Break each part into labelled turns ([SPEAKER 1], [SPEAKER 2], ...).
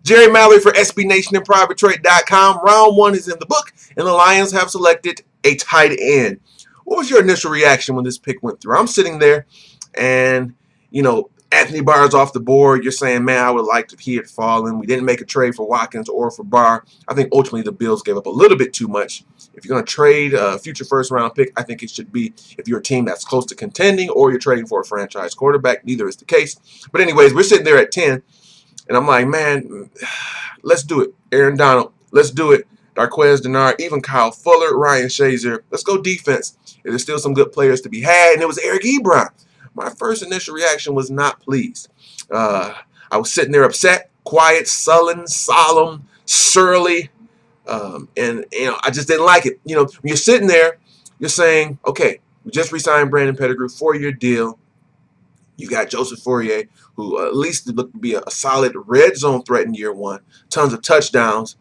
[SPEAKER 1] Jerry Mallory for SB Nation and PrivateTrade.com. Round one is in the book, and the Lions have selected a tight end. What was your initial reaction when this pick went through? I'm sitting there, and, Anthony Barr's off the board. You're saying, man, I would like if he had fallen. We didn't make a trade for Watkins or for Barr. I think ultimately the Bills gave up a little bit too much. If you're going to trade a future first-round pick, I think it should be if you're a team that's close to contending or you're trading for a franchise quarterback. Neither is the case. But anyways, we're sitting there at 10, and I'm like, man, let's do it. Aaron Donald, let's do it. Darqueze Dennard, even Kyle Fuller, Ryan Shazier. Let's go defense. There's still some good players to be had, and it was Eric Ebron. My first initial reaction was not pleased. I was sitting there upset, quiet, sullen, solemn, surly, and I just didn't like it. When you're sitting there, you're saying, okay, we just re-signed Brandon Pettigrew, 4-year deal. You got Joseph Fourier, who at least looked to be a solid red zone threat in year one, tons of touchdowns.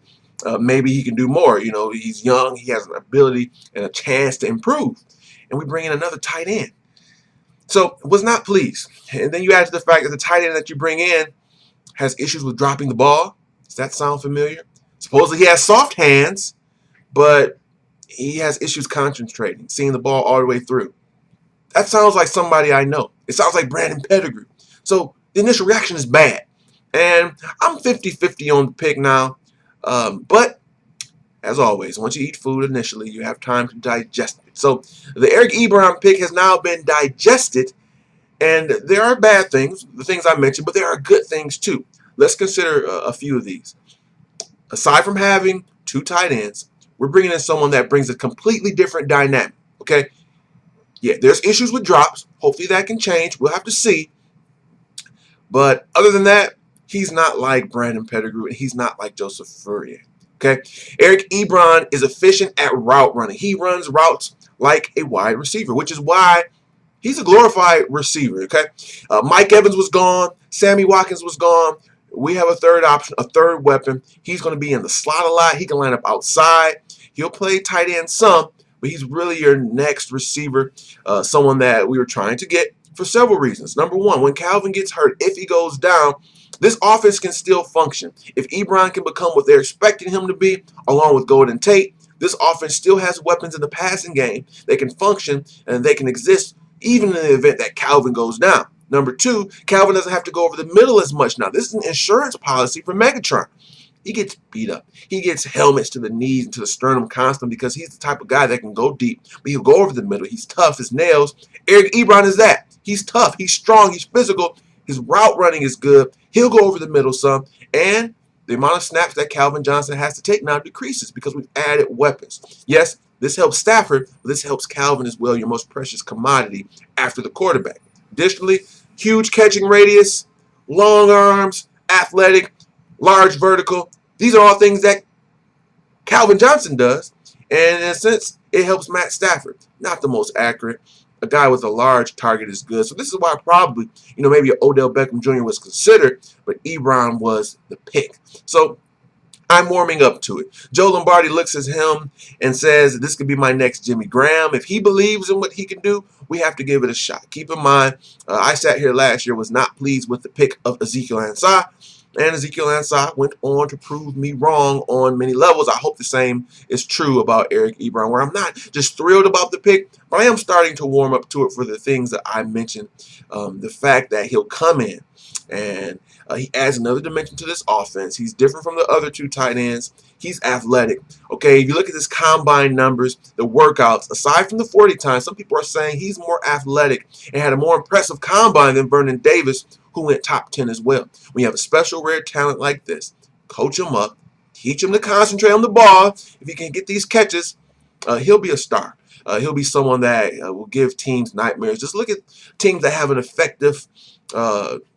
[SPEAKER 1] Maybe he can do more. He's young, he has an ability and a chance to improve. And we bring in another tight end. So was not pleased. And then you add to the fact that the tight end that you bring in has issues with dropping the ball. Does that sound familiar? Supposedly he has soft hands, but he has issues concentrating, seeing the ball all the way through. That sounds like somebody I know. It sounds like Brandon Pettigrew. So the initial reaction is bad. And I'm 50-50 on the pick now. But as always, once you eat food initially, you have time to digest it. So the Eric Ebron pick has now been digested, and there are bad things, the things I mentioned, but there are good things too. Let's consider a few of these. Aside from having two tight ends, we're bringing in someone that brings a completely different dynamic, okay? Yeah, there's issues with drops. Hopefully that can change. We'll have to see. But other than that, he's not like Brandon Pettigrew, and he's not like Joseph Fourier. Okay, Eric Ebron is efficient at route running. He runs routes like a wide receiver, which is why he's a glorified receiver. Okay, Mike Evans was gone. Sammy Watkins was gone. We have a third option, a third weapon. He's going to be in the slot a lot. He can line up outside. He'll play tight end some, but he's really your next receiver, someone that we were trying to get for several reasons. Number one, when Calvin gets hurt, if he goes down, this offense can still function. If Ebron can become what they're expecting him to be, along with Golden Tate, this offense still has weapons in the passing game. They can function and they can exist even in the event that Calvin goes down. Number two, Calvin doesn't have to go over the middle as much now. This is an insurance policy for Megatron. He gets beat up. He gets helmets to the knees and to the sternum constantly because he's the type of guy that can go deep, but he'll go over the middle. He's tough as nails. Eric Ebron is that. He's tough. He's strong. He's physical. His route running is good. He'll go over the middle some. And the amount of snaps that Calvin Johnson has to take now decreases because we've added weapons. Yes, this helps Stafford, but this helps Calvin as well, your most precious commodity after the quarterback. Additionally, huge catching radius, long arms, athletic, large vertical. These are all things that Calvin Johnson does. And in a sense, it helps Matt Stafford. Not the most accurate. A guy with a large target is good. So this is why probably, maybe Odell Beckham Jr. was considered, but Ebron was the pick. So I'm warming up to it. Joe Lombardi looks at him and says, this could be my next Jimmy Graham. If he believes in what he can do, we have to give it a shot. Keep in mind, I sat here last year, was not pleased with the pick of Ezekiel Ansah. And Ezekiel Ansah went on to prove me wrong on many levels. I hope the same is true about Eric Ebron, where I'm not just thrilled about the pick, but I am starting to warm up to it for the things that I mentioned. The fact that he'll come in and he adds another dimension to this offense. He's different from the other two tight ends. He's athletic. Okay, if you look at his combine numbers, the workouts, aside from the 40 times, some people are saying he's more athletic and had a more impressive combine than Vernon Davis, who went top 10 as well. When you have a special rare talent like this, coach him up, teach him to concentrate on the ball. If he can get these catches, he'll be a star. He'll be someone that will give teams nightmares. Just look at teams that have an effective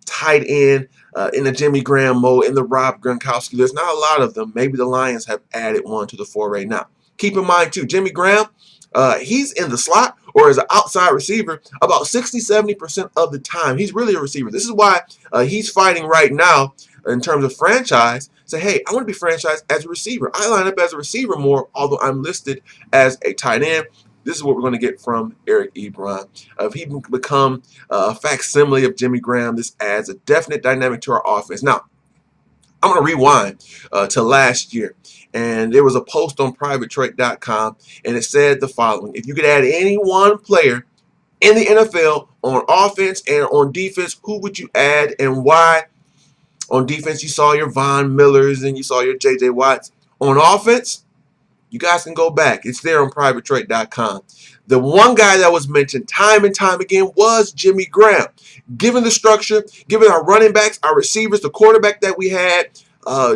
[SPEAKER 1] tight end in the Jimmy Graham mode, in the Rob Gronkowski. There's not a lot of them. Maybe the Lions have added one to the foray now. Keep in mind, too, Jimmy Graham, he's in the slot or as an outside receiver about 60-70% of the time. He's really a receiver. This is why he's fighting right now in terms of franchise. Say, hey, I want to be franchised as a receiver. I line up as a receiver more, although I'm listed as a tight end. This is what we're going to get from Eric Ebron. If he can become a facsimile of Jimmy Graham, this adds a definite dynamic to our offense. Now, I'm going to rewind to last year. And there was a post on privatetrade.com, and it said the following: if you could add any one player in the NFL on offense and on defense, who would you add and why? On defense, you saw your Von Millers and you saw your J.J. Watts. On offense, you guys can go back. It's there on privatetrade.com. The one guy that was mentioned time and time again was Jimmy Graham. Given the structure, given our running backs, our receivers, the quarterback that we had,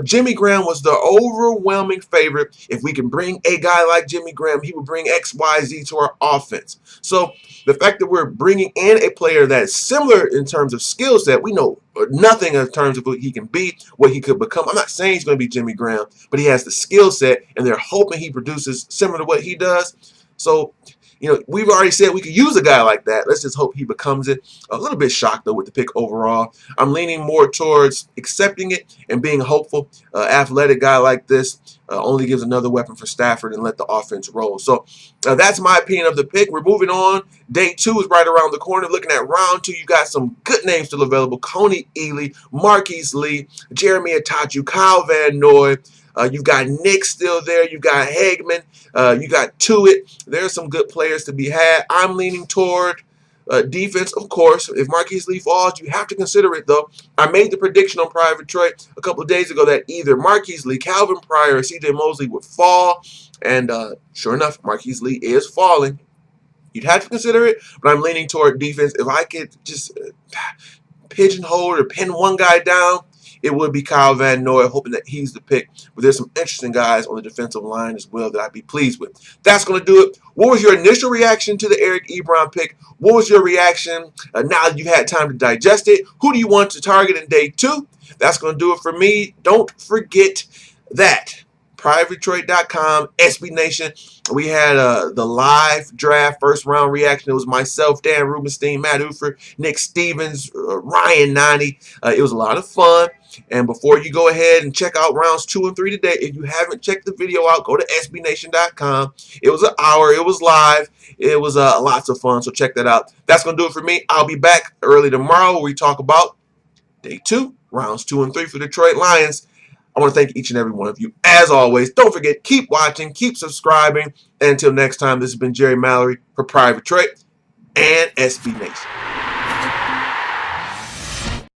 [SPEAKER 1] Jimmy Graham was the overwhelming favorite. If we can bring a guy like Jimmy Graham, he would bring X, Y, Z to our offense. So the fact that we're bringing in a player that is similar in terms of skill set, we know nothing in terms of what he can be, what he could become. I'm not saying he's going to be Jimmy Graham, but he has the skill set, and they're hoping he produces similar to what he does. So, you know, we've already said we could use a guy like that. Let's just hope he becomes it. A little bit shocked, though, with the pick overall. I'm leaning more towards accepting it and being hopeful. Athletic guy like this only gives another weapon for Stafford and let the offense roll. So that's my opinion of the pick. We're moving on. Day 2 is right around the corner. Looking at round 2, you got some good names still available. Coney Ely, Marquise Lee, Jeremy Atachu, Kyle Van Noy. You've got Nick still there. You've got Hagman. You got Tuitt. There's some good players to be had. I'm leaning toward defense, of course. If Marquise Lee falls, you have to consider it, though. I made the prediction on Private Trade a couple of days ago that either Marquise Lee, Calvin Pryor, or C.J. Mosley would fall. And sure enough, Marquise Lee is falling. You'd have to consider it, but I'm leaning toward defense. If I could just pigeonhole or pin one guy down, it would be Kyle Van Noy, hoping that he's the pick. But there's some interesting guys on the defensive line as well that I'd be pleased with. That's going to do it. What was your initial reaction to the Eric Ebron pick? What was your reaction now that you've had time to digest it? Who do you want to target in day 2? That's going to do it for me. Don't forget that. PrivateTrade.com, SB Nation. We had the live draft first round reaction. It was myself, Dan Rubenstein, Matt Uford, Nick Stevens, Ryan Nani. It was a lot of fun. And before you go ahead and check out rounds 2 and 3 today, if you haven't checked the video out, go to SBNation.com. It was an hour. It was live. It was lots of fun. So check that out. That's going to do it for me. I'll be back early tomorrow where we talk about day 2, rounds 2 and 3 for Detroit Lions. I want to thank each and every one of you. As always, don't forget, keep watching, keep subscribing. And until next time, this has been Jerry Mallory for Private Trade and SB Nation.